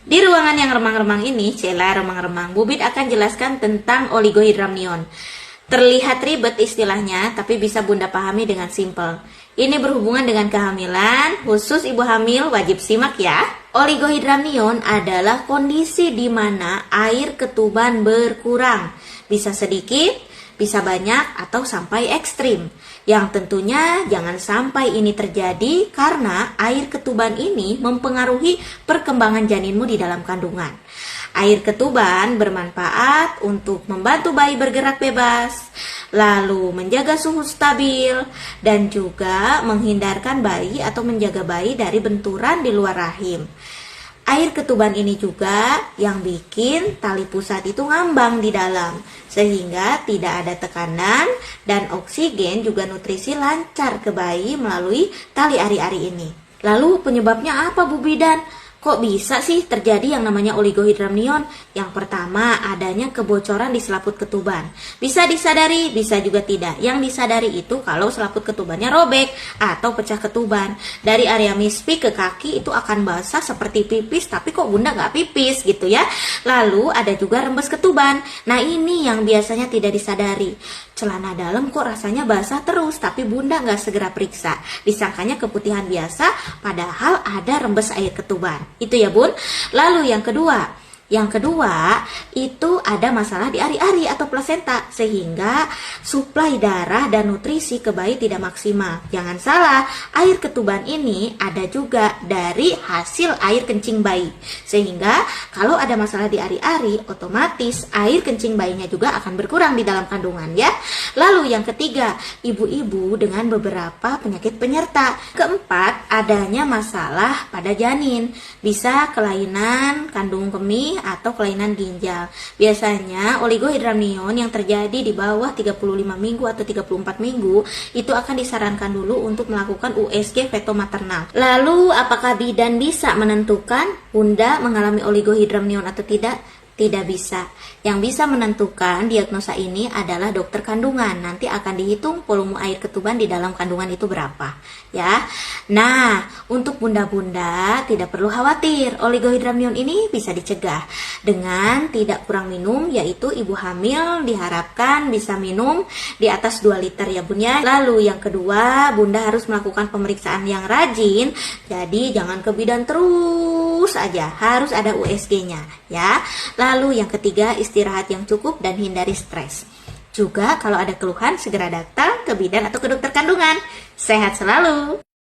Di ruangan yang remang-remang ini, Cela remang-remang, Bubit akan jelaskan tentang oligohidramnion. Terlihat ribet istilahnya, tapi bisa Bunda pahami dengan simpel. Ini berhubungan dengan kehamilan, khusus ibu hamil wajib simak ya. Oligohidramnion adalah kondisi di mana air ketuban berkurang. Bisa sedikit, bisa banyak, atau sampai ekstrim. Yang tentunya jangan sampai ini terjadi karena air ketuban ini mempengaruhi perkembangan janinmu di dalam kandungan. Air ketuban bermanfaat untuk membantu bayi bergerak bebas, lalu menjaga suhu stabil, dan juga menghindarkan bayi atau menjaga bayi dari benturan di luar rahim. Air ketuban ini juga yang bikin tali pusat itu ngambang di dalam, sehingga tidak ada tekanan dan oksigen juga nutrisi lancar ke bayi melalui tali ari-ari ini. Lalu penyebabnya apa Bu Bidan? Kok bisa sih terjadi yang namanya oligohidramnion? Yang pertama, adanya kebocoran di selaput ketuban. Bisa disadari, bisa juga tidak. Yang disadari itu kalau selaput ketubannya robek atau pecah ketuban. Dari area mispi ke kaki itu akan basah seperti pipis, tapi kok Bunda nggak pipis gitu ya. Lalu ada juga rembes ketuban. Nah ini yang biasanya tidak disadari. Celana dalam kok rasanya basah terus, tapi Bunda nggak segera periksa. Disangkanya keputihan biasa, padahal ada rembes air ketuban. Itu ya Bun. Lalu yang kedua itu ada masalah di ari-ari atau plasenta, sehingga suplai darah dan nutrisi ke bayi tidak maksimal. Jangan salah, air ketuban ini ada juga dari hasil air kencing bayi, sehingga kalau ada masalah di ari-ari, otomatis air kencing bayinya juga akan berkurang di dalam kandungan ya. Lalu yang ketiga, ibu-ibu dengan beberapa penyakit penyerta. Keempat, adanya masalah pada janin, bisa kelainan kandung kemih atau kelainan ginjal. Biasanya oligohidramnion yang terjadi di bawah 35 minggu atau 34 minggu itu akan disarankan dulu untuk melakukan USG feto maternal. Lalu apakah bidan bisa menentukan Bunda mengalami oligohidramnion atau tidak? Tidak bisa. Yang bisa menentukan diagnosa ini adalah dokter kandungan. Nanti akan dihitung volume air ketuban di dalam kandungan itu berapa, ya. Nah, untuk bunda-bunda tidak perlu khawatir. Oligohidramnion ini bisa dicegah dengan tidak kurang minum, yaitu ibu hamil diharapkan bisa minum di atas 2 liter ya Bun ya. Lalu yang kedua, Bunda harus melakukan pemeriksaan yang rajin. Jadi jangan ke bidan terus aja, harus ada USG-nya ya. Lalu yang ketiga, istirahat yang cukup dan hindari stres. Juga kalau ada keluhan segera datang ke bidan atau ke dokter kandungan. Sehat selalu.